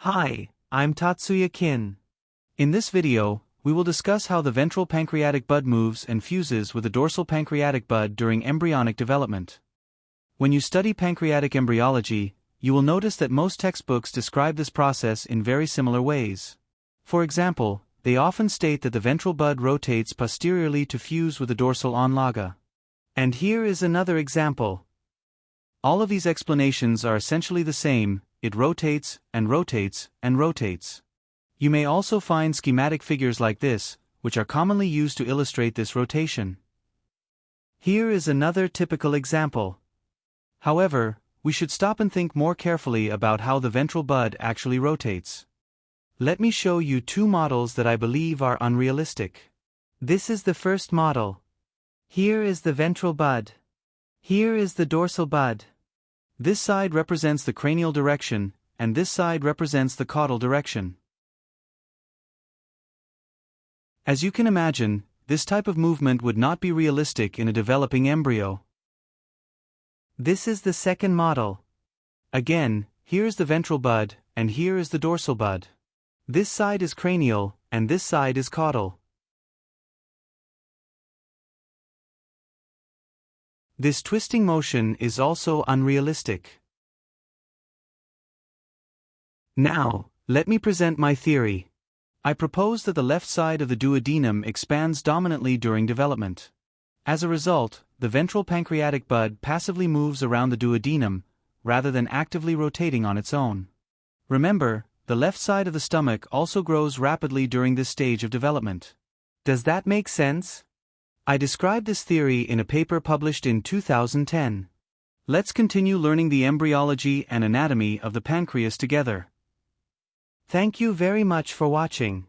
Hi, I'm Tatsuya Kin. In this video, we will discuss how the ventral pancreatic bud moves and fuses with the dorsal pancreatic bud during embryonic development. When you study pancreatic embryology, you will notice that most textbooks describe this process in very similar ways. For example, they often state that the ventral bud rotates posteriorly to fuse with the dorsal onlaga. And here is another example. All of these explanations are essentially the same: it rotates, and rotates, and rotates. You may also find schematic figures like this, which are commonly used to illustrate this rotation. Here is another typical example. However, we should stop and think more carefully about how the ventral bud actually rotates. Let me show you two models that I believe are unrealistic. This is the first model. Here is the ventral bud. Here is the dorsal bud. This side represents the cranial direction, and this side represents the caudal direction. As you can imagine, this type of movement would not be realistic in a developing embryo. This is the second model. Again, here is the ventral bud, and here is the dorsal bud. This side is cranial, and this side is caudal. This twisting motion is also unrealistic. Now, let me present my theory. I propose that the left side of the duodenum expands dominantly during development. As a result, the ventral pancreatic bud passively moves around the duodenum, rather than actively rotating on its own. Remember, the left side of the stomach also grows rapidly during this stage of development. Does that make sense? I described this theory in a paper published in 2010. Let's continue learning the embryology and anatomy of the pancreas together. Thank you very much for watching.